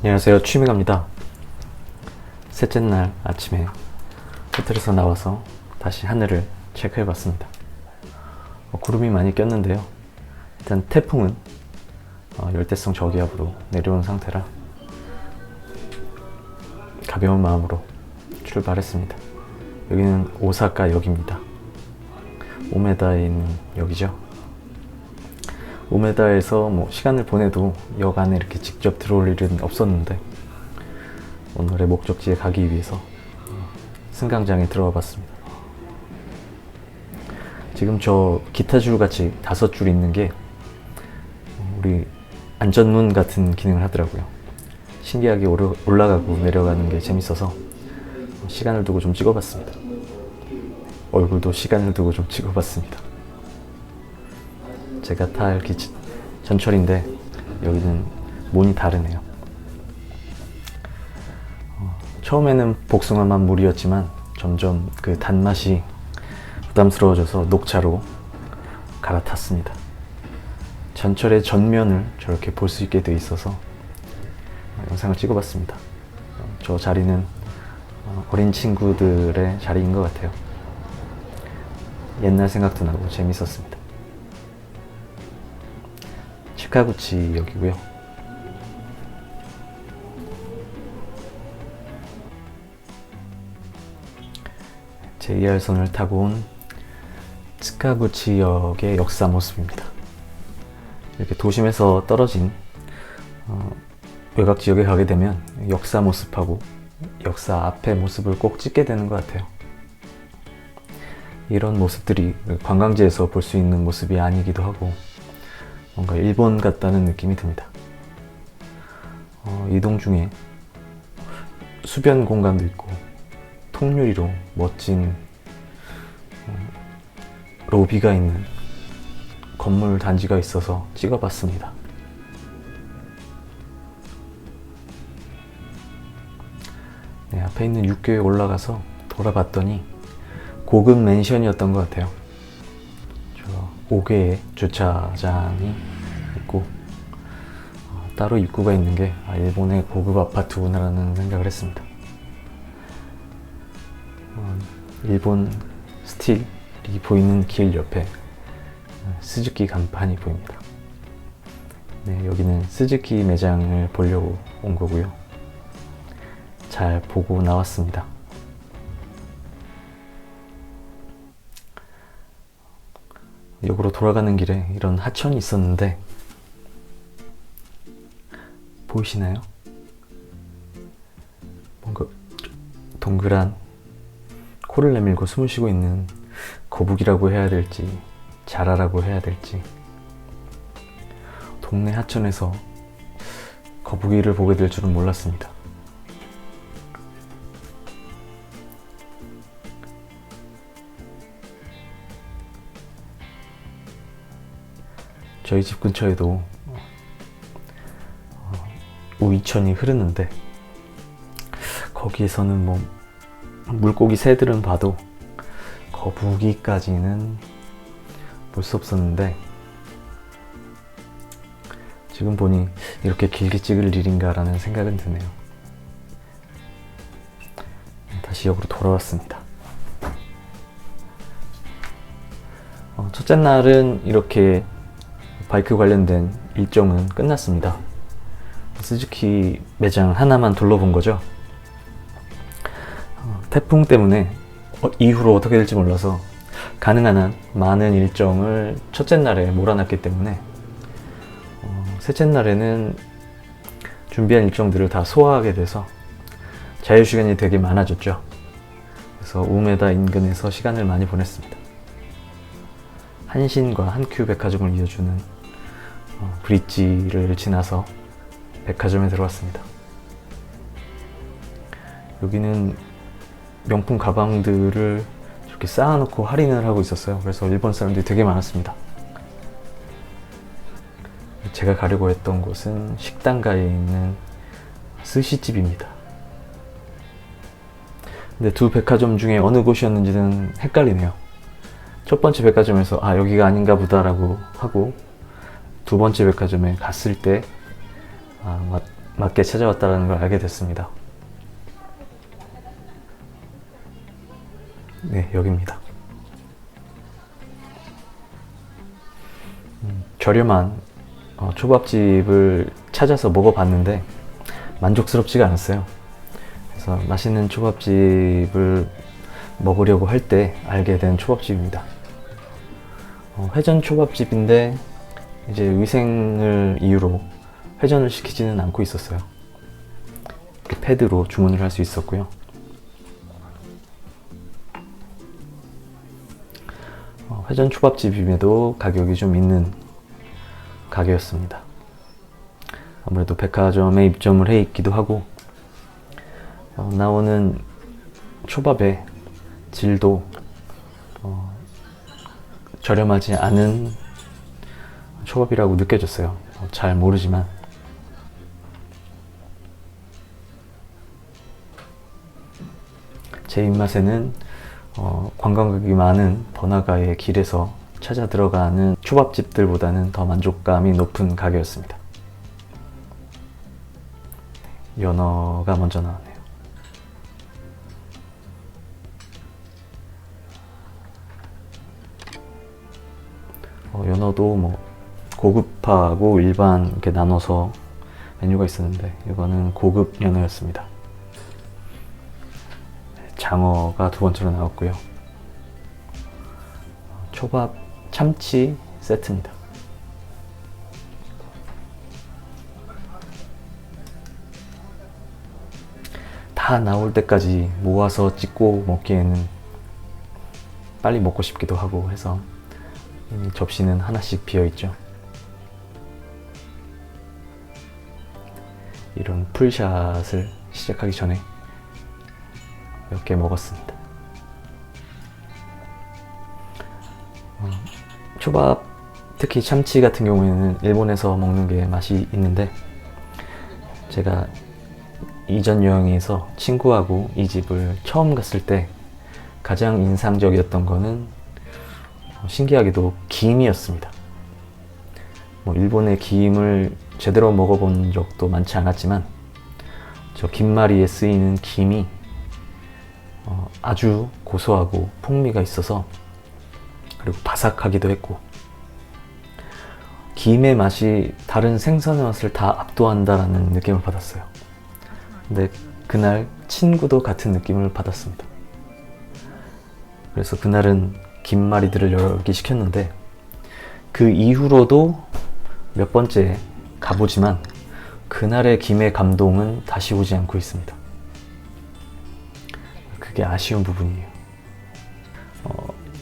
안녕하세요, 취미갑니다. 셋째 날 아침에 호텔에서 나와서 다시 하늘을 체크해봤습니다. 구름이 많이 꼈는데요. 일단 태풍은 열대성 저기압으로 내려온 상태라 가벼운 마음으로 출발했습니다. 여기는 오사카 역입니다. 오메다에 있는 역이죠. 오메다에서 시간을 보내도 역 안에 이렇게 직접 들어올 일은 없었는데 오늘의 목적지에 가기 위해서 승강장에 들어와 봤습니다. 지금 저 기타줄 같이 5줄 있는 게 우리 안전문 같은 기능을 하더라고요. 신기하게 올라가고 내려가는 게 재밌어서 시간을 두고 좀 찍어봤습니다. 얼굴도 시간을 두고 좀 찍어봤습니다. 제가 탈 전철인데 여기는 문이 다르네요. 처음에는 복숭아맛 물이었지만 점점 그 단맛이 부담스러워져서 녹차로 갈아탔습니다. 전철의 전면을 저렇게 볼 수 있게 돼 있어서 영상을 찍어봤습니다. 저 자리는 어린 친구들의 자리인 것 같아요. 옛날 생각도 나고 재밌었습니다. 치카구치 역이고요. JR선을 타고 온 치카구치 역의 역사 모습입니다. 이렇게 도심에서 떨어진 외곽 지역에 가게 되면 역사 모습하고 역사 앞의 모습을 꼭 찍게 되는 것 같아요. 이런 모습들이 관광지에서 볼 수 있는 모습이 아니기도 하고 뭔가 일본 같다는 느낌이 듭니다. 이동 중에 수변 공간도 있고 통유리로 멋진 로비가 있는 건물 단지가 있어서 찍어봤습니다. 네, 앞에 있는 육교에 올라가서 돌아봤더니 고급 맨션이었던 것 같아요. 저 5개의 주차장이 있고 따로 입구가 있는 게 일본의 고급 아파트구나라는 생각을 했습니다. 일본 스틸이 보이는 길 옆에 스즈키 간판이 보입니다. 네, 여기는 스즈키 매장을 보려고 온 거고요. 잘 보고 나왔습니다. 역으로 돌아가는 길에 이런 하천이 있었는데 보이시나요? 뭔가 동그란 코를 내밀고 숨을 쉬고 있는 거북이라고 해야 될지 자라라고 해야 될지 동네 하천에서 거북이를 보게 될 줄은 몰랐습니다. 저희 집 근처에도 우이천이 흐르는데 거기에서는 물고기 새들은 봐도 거북이까지는 볼 수 없었는데 지금 보니 이렇게 길게 찍을 일인가라는 생각은 드네요. 다시 역으로 돌아왔습니다. 첫째 날은 이렇게 바이크 관련된 일정은 끝났습니다. 스즈키 매장 하나만 둘러본 거죠. 태풍 때문에 이후로 어떻게 될지 몰라서 가능한 한 많은 일정을 첫째 날에 몰아놨기 때문에 셋째 날에는 준비한 일정들을 다 소화하게 돼서 자유시간이 되게 많아졌죠. 그래서 우메다 인근에서 시간을 많이 보냈습니다. 한신과 한큐 백화점을 이어주는 브릿지를 지나서 백화점에 들어왔습니다. 여기는 명품 가방들을 이렇게 쌓아놓고 할인을 하고 있었어요. 그래서 일본 사람들이 되게 많았습니다. 제가 가려고 했던 곳은 식당가에 있는 스시집입니다. 근데 두 백화점 중에 어느 곳이었는지는 헷갈리네요. 첫 번째 백화점에서 여기가 아닌가 보다라고 하고 두 번째 백화점에 갔을 때 맞게 찾아왔다는 걸 알게 됐습니다. 네, 여기입니다. 저렴한 초밥집을 찾아서 먹어봤는데 만족스럽지가 않았어요. 그래서 맛있는 초밥집을 먹으려고 할 때 알게 된 초밥집입니다. 회전 초밥집인데 이제 위생을 이유로 회전을 시키지는 않고 있었어요. 이렇게 패드로 주문을 할 수 있었고요. 회전 초밥집임에도 가격이 좀 있는 가게였습니다. 아무래도 백화점에 입점을 해 있기도 하고 나오는 초밥의 질도 저렴하지 않은 초밥이라고 느껴졌어요. 잘 모르지만 제 입맛에는 관광객이 많은 번화가의 길에서 찾아 들어가는 초밥집들보다는 더 만족감이 높은 가게였습니다. 연어가 먼저 나왔네요. 연어도 뭐 고급하고 일반 이렇게 나눠서 메뉴가 있었는데 이거는 고급 연어였습니다. 장어가 두 번째로 나왔고요. 초밥 참치 세트입니다. 다 나올 때까지 모아서 찍고 먹기에는 빨리 먹고 싶기도 하고 해서 접시는 하나씩 비어있죠. 이런 풀샷을 시작하기 전에 몇 개 먹었습니다. 초밥, 특히 참치 같은 경우에는 일본에서 먹는 게 맛이 있는데 제가 이전 여행에서 친구하고 이 집을 처음 갔을 때 가장 인상적이었던 거는 신기하게도 김이었습니다. 일본의 김을 제대로 먹어본 적도 많지 않았지만 저 김말이에 쓰이는 김이 아주 고소하고 풍미가 있어서 그리고 바삭하기도 했고 김의 맛이 다른 생선의 맛을 다 압도한다라는 느낌을 받았어요. 근데 그날 친구도 같은 느낌을 받았습니다. 그래서 그날은 김말이들을 여러 개 시켰는데 그 이후로도 몇 번째 가보지만 그날의 김의 감동은 다시 오지 않고 있습니다. 그게 아쉬운 부분이에요.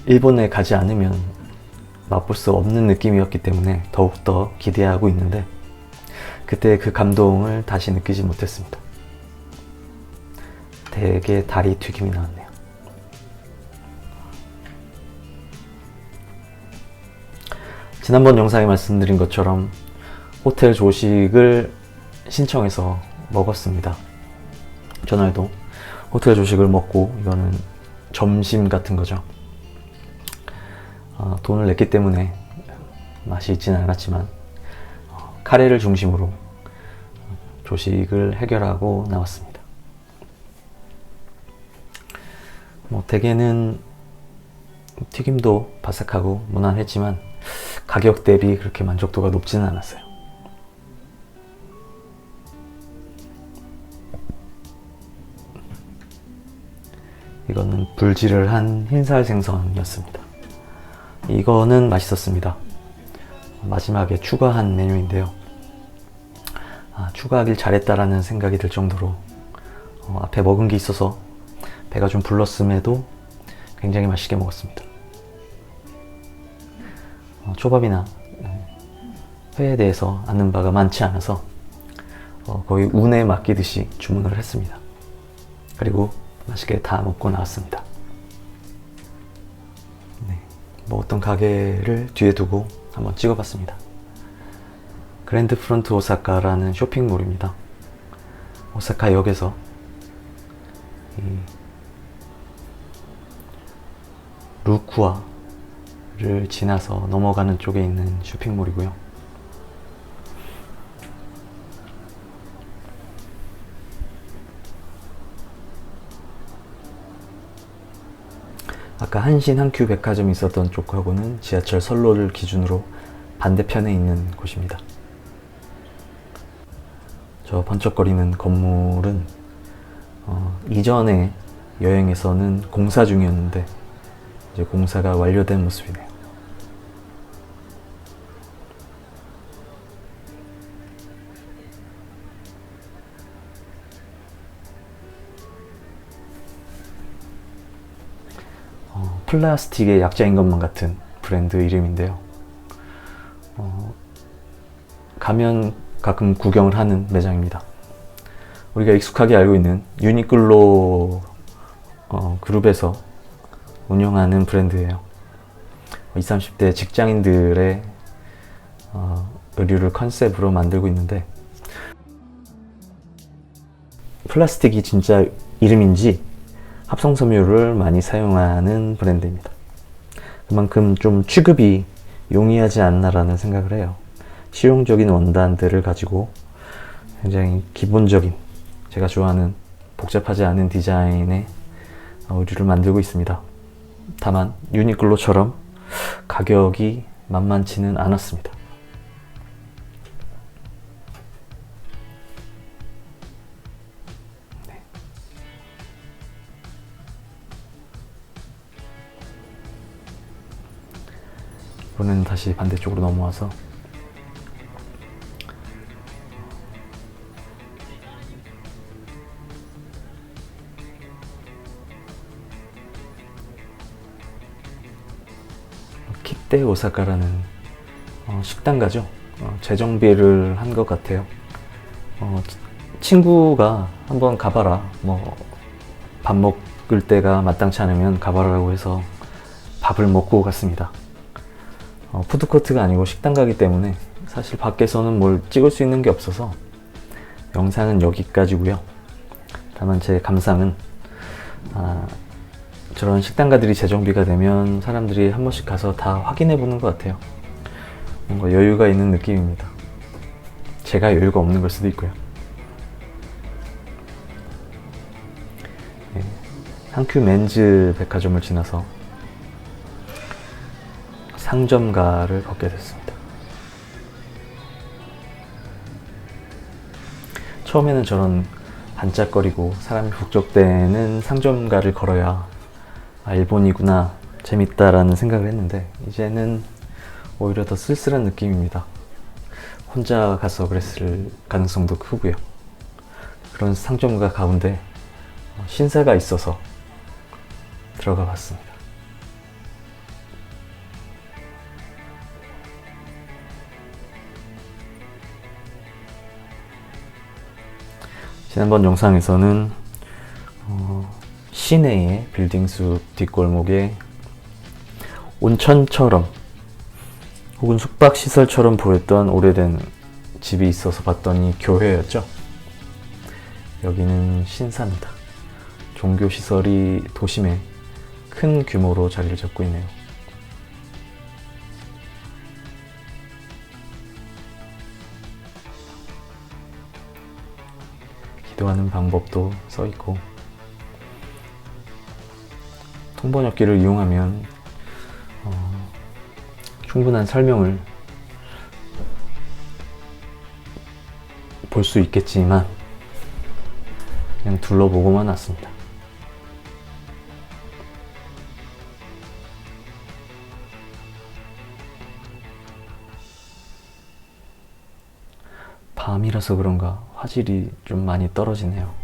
일본에 가지 않으면 맛볼 수 없는 느낌이었기 때문에 더욱더 기대하고 있는데 그때 그 감동을 다시 느끼지 못했습니다. 대게 다리 튀김이 나왔네요. 지난번 영상에 말씀드린 것처럼 호텔 조식을 신청해서 먹었습니다. 전날도 호텔 조식을 먹고 이거는 점심 같은 거죠. 돈을 냈기 때문에 맛이 있지는 않았지만 카레를 중심으로 조식을 해결하고 나왔습니다. 대게는 튀김도 바삭하고 무난했지만 가격 대비 그렇게 만족도가 높지는 않았어요. 이거는 불질을 한 흰살 생선이었습니다. 이거는 맛있었습니다. 마지막에 추가한 메뉴인데요. 추가하길 잘했다라는 생각이 들 정도로 앞에 먹은 게 있어서 배가 좀 불렀음에도 굉장히 맛있게 먹었습니다. 초밥이나 회에 대해서 아는 바가 많지 않아서 거의 운에 맡기듯이 주문을 했습니다. 그리고 맛있게 다 먹고 나왔습니다. 네, 먹었던 가게를 뒤에 두고 한번 찍어봤습니다. 그랜드 프론트 오사카라는 쇼핑몰입니다. 오사카 역에서 루쿠아를 지나서 넘어가는 쪽에 있는 쇼핑몰이고요. 아까 한신 한큐 백화점이 있었던 쪽하고는 지하철 선로를 기준으로 반대편에 있는 곳입니다. 저 번쩍거리는 건물은 이전에 여행에서는 공사 중이었는데 이제 공사가 완료된 모습이네요. 플라스틱의 약자인 것만 같은 브랜드 이름인데요. 가면 가끔 구경을 하는 매장입니다. 우리가 익숙하게 알고 있는 유니클로 그룹에서 운영하는 브랜드예요. 20, 30대 직장인들의 의류를 컨셉으로 만들고 있는데 플라스틱이 진짜 이름인지 합성 섬유를 많이 사용하는 브랜드입니다. 그만큼 좀 취급이 용이하지 않나라는 생각을 해요. 실용적인 원단들을 가지고 굉장히 기본적인 제가 좋아하는 복잡하지 않은 디자인의 의류를 만들고 있습니다. 다만 유니클로처럼 가격이 만만치는 않았습니다. 이번에는 다시 반대쪽으로 넘어와서 kit대 오사카라는 식당 가죠. 재정비를 한 것 같아요. 친구가 한번 가봐라, 밥 먹을 때가 마땅치 않으면 가봐라라고 해서 밥을 먹고 갔습니다. 푸드코트가 아니고 식당 가기 때문에 사실 밖에서는 뭘 찍을 수 있는 게 없어서 영상은 여기까지고요. 다만 제 감상은 저런 식당가들이 재정비가 되면 사람들이 한 번씩 가서 다 확인해 보는 것 같아요. 뭔가 여유가 있는 느낌입니다. 제가 여유가 없는 걸 수도 있고요. 네, 한큐 맨즈 백화점을 지나서 상점가를 걷게 됐습니다. 처음에는 저런 반짝거리고 사람이 북적대는 상점가를 걸어야 일본이구나, 재밌다라는 생각을 했는데 이제는 오히려 더 쓸쓸한 느낌입니다. 혼자 가서 그랬을 가능성도 크고요. 그런 상점가 가운데 신사가 있어서 들어가 봤습니다. 지난번 영상에서는 시내의 빌딩숲 뒷골목에 온천처럼 혹은 숙박시설처럼 보였던 오래된 집이 있어서 봤더니 교회였죠. 여기는 신사입니다. 종교시설이 도심에 큰 규모로 자리를 잡고 있네요. 기도하는 방법도 써있고 통번역기를 이용하면 충분한 설명을 볼 수 있겠지만 그냥 둘러보고만 왔습니다. 밤이라서 그런가 화질이 좀 많이 떨어지네요.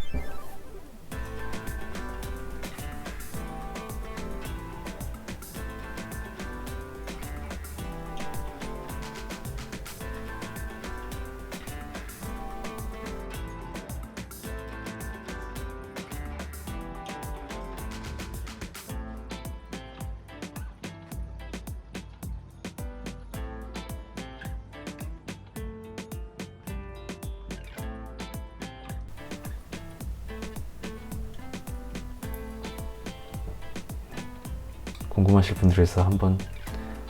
궁금하실 분들 위해서 한번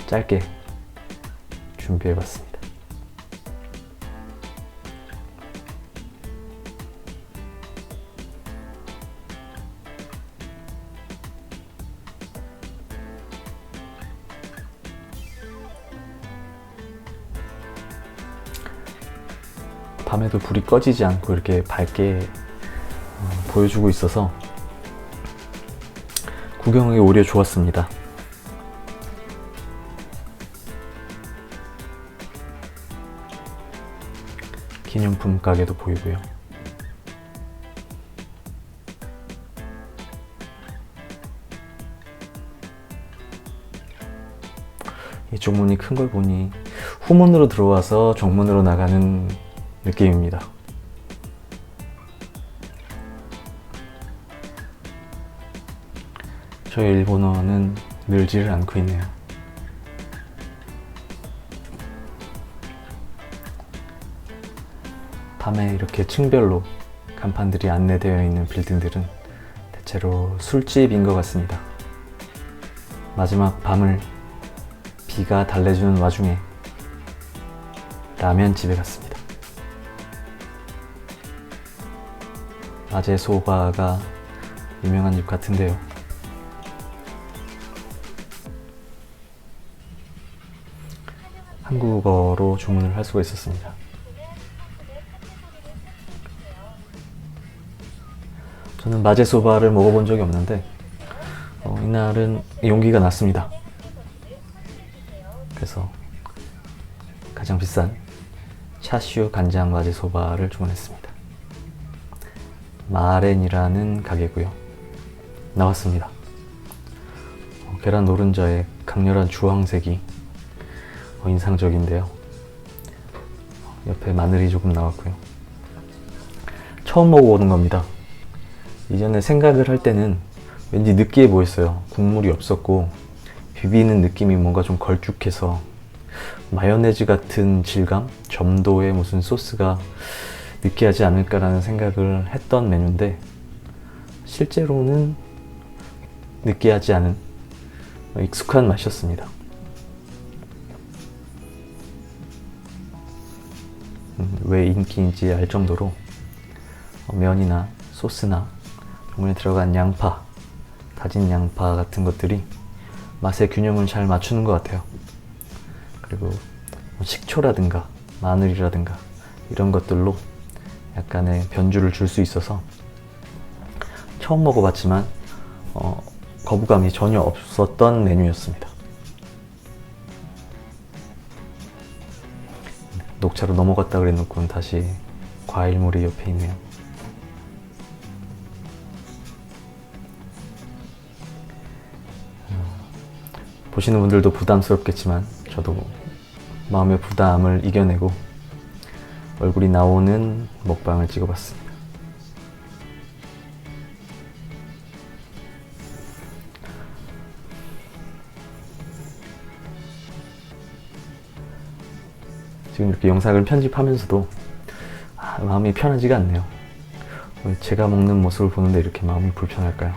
짧게 준비해봤습니다. 밤에도 불이 꺼지지 않고 이렇게 밝게 보여주고 있어서 구경하기 오히려 좋았습니다. 기념품 가게도 보이고요. 이쪽 문이 큰 걸 보니 후문으로 들어와서 정문으로 나가는 느낌입니다. 저의 일본어는 늘지를 않고 있네요. 밤에 이렇게 층별로 간판들이 안내되어 있는 빌딩들은 대체로 술집인 것 같습니다. 마지막 밤을 비가 달래주는 와중에 라면집에 갔습니다. 마제소바가 유명한 집 같은데요. 한국어로 주문을 할 수가 있었습니다. 저는 마제소바를 먹어본 적이 없는데 이날은 용기가 났습니다. 그래서 가장 비싼 차슈 간장 마제소바를 주문했습니다. 마렌이라는 가게고요. 나왔습니다. 계란 노른자에 강렬한 주황색이 인상적인데요. 옆에 마늘이 조금 나왔고요. 처음 먹어보는 겁니다. 이전에 생각을 할 때는 왠지 느끼해 보였어요. 국물이 없었고 비비는 느낌이 뭔가 좀 걸쭉해서 마요네즈 같은 질감, 점도의 무슨 소스가 느끼하지 않을까라는 생각을 했던 메뉴인데 실제로는 느끼하지 않은 익숙한 맛이었습니다. 왜 인기인지 알 정도로 면이나 소스나 중간에 들어간 양파, 다진 양파 같은 것들이 맛의 균형을 잘 맞추는 것 같아요. 그리고 식초라든가 마늘이라든가 이런 것들로 약간의 변주를 줄 수 있어서 처음 먹어봤지만 거부감이 전혀 없었던 메뉴였습니다. 녹차로 넘어갔다 그래놓고는 다시 과일물이 옆에 있네요. 보시는 분들도 부담스럽겠지만 저도 마음의 부담을 이겨내고 얼굴이 나오는 먹방을 찍어봤습니다. 지금 이렇게 영상을 편집하면서도 마음이 편하지가 않네요. 왜 제가 먹는 모습을 보는데 이렇게 마음이 불편할까요?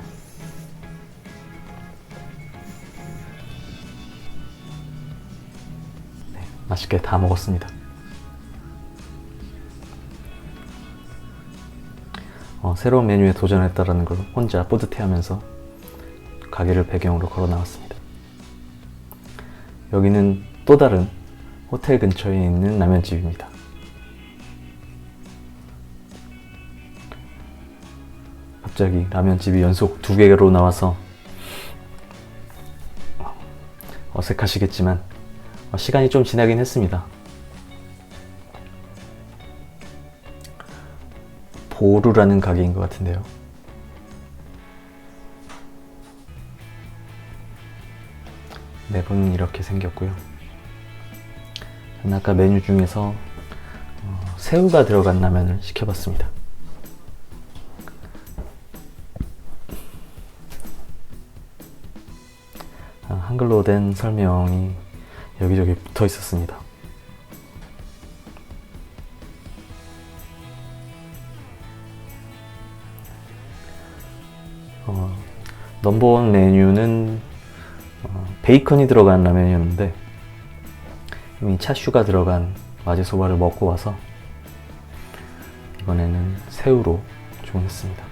네, 맛있게 다 먹었습니다. 새로운 메뉴에 도전했다라는 걸 혼자 뿌듯해하면서 가게를 배경으로 걸어 나왔습니다. 여기는 또 다른 호텔 근처에 있는 라면집입니다. 갑자기 라면집이 연속 2개로 나와서 어색하시겠지만 시간이 좀 지나긴 했습니다. 보루라는 가게인 것 같은데요. 내부는 이렇게 생겼고요. 저는 아까 메뉴 중에서 새우가 들어간 라면을 시켜봤습니다. 한글로 된 설명이 여기저기 붙어 있었습니다. 넘버원 메뉴는 베이컨이 들어간 라면이었는데 이미 차슈가 들어간 마제소바를 먹고 와서 이번에는 새우로 주문했습니다.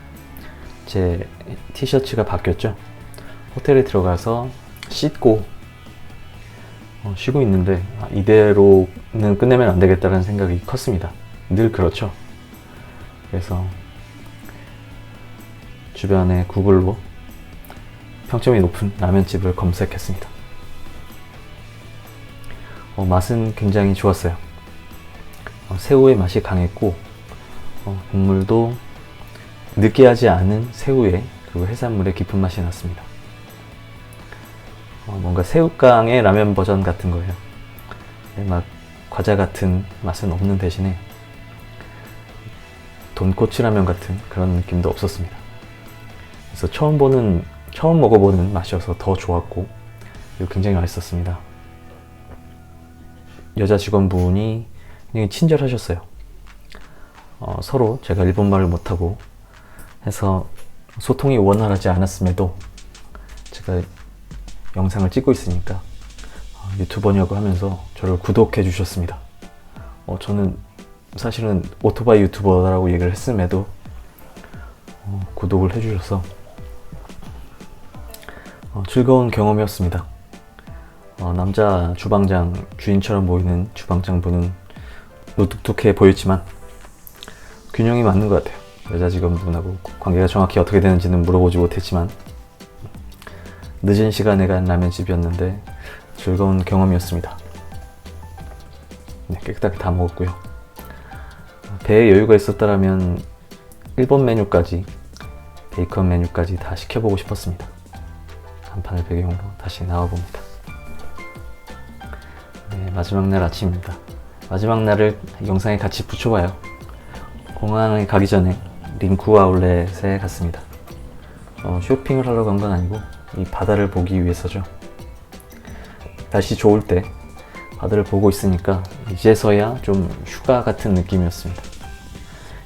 제 티셔츠가 바뀌었죠. 호텔에 들어가서 씻고 쉬고 있는데 이대로는 끝내면 안 되겠다는 생각이 컸습니다. 늘 그렇죠. 그래서 주변에 구글로 평점이 높은 라면집을 검색했습니다. 맛은 굉장히 좋았어요. 새우의 맛이 강했고 국물도 느끼하지 않은 새우의 그리고 해산물의 깊은 맛이 났습니다. 뭔가 새우깡의 라면 버전 같은 거예요. 막 과자 같은 맛은 없는 대신에 돈코츠 라면 같은 그런 느낌도 없었습니다. 그래서 처음 먹어보는 맛이어서 더 좋았고 그리고 굉장히 맛있었습니다. 여자 직원분이 굉장히 친절하셨어요. 서로 제가 일본말을 못하고 해서 소통이 원활하지 않았음에도 제가 영상을 찍고 있으니까 유튜버냐고 하면서 저를 구독해 주셨습니다. 저는 사실은 오토바이 유튜버라고 얘기를 했음에도 구독을 해 주셔서 즐거운 경험이었습니다. 남자 주방장 주인처럼 보이는 주방장 분은 무뚝뚝해 보였지만 균형이 맞는 것 같아요. 여자 직원분하고 관계가 정확히 어떻게 되는지는 물어보지 못했지만 늦은 시간에 간 라면집이었는데 즐거운 경험이었습니다. 네, 깨끗하게 다 먹었고요. 배에 여유가 있었다면 일본 메뉴까지 베이컨 메뉴까지 다 시켜보고 싶었습니다. 간판을 배경으로 다시 나와봅니다. 네, 마지막 날 아침입니다. 마지막 날을 영상에 같이 붙여봐요. 공항에 가기 전에 링쿠 아울렛에 갔습니다. 쇼핑을 하러 간 건 아니고 이 바다를 보기 위해서죠. 날씨 좋을 때 바다를 보고 있으니까 이제서야 좀 휴가 같은 느낌이었습니다.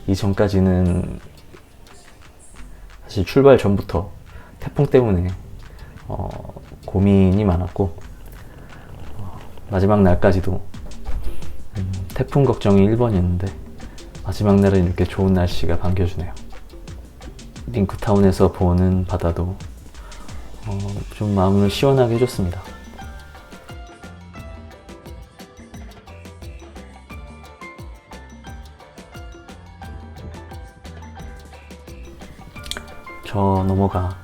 이전까지는 사실 출발 전부터 태풍 때문에 고민이 많았고 마지막 날까지도 태풍 걱정이 1번이었는데 마지막 날은 이렇게 좋은 날씨가 반겨주네요. 링크타운에서 보는 바다도 좀 마음을 시원하게 해줬습니다. 저 넘어가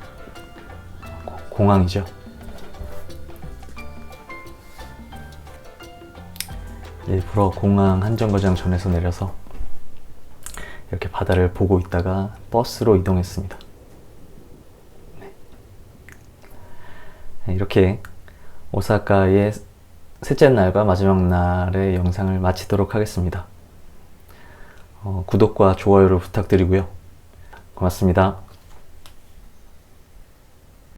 공항이죠. 일부러 공항 한정거장 전에서 내려서 이렇게 바다를 보고 있다가 버스로 이동했습니다. 네. 이렇게 오사카의 셋째 날과 마지막 날의 영상을 마치도록 하겠습니다. 구독과 좋아요를 부탁드리고요. 고맙습니다.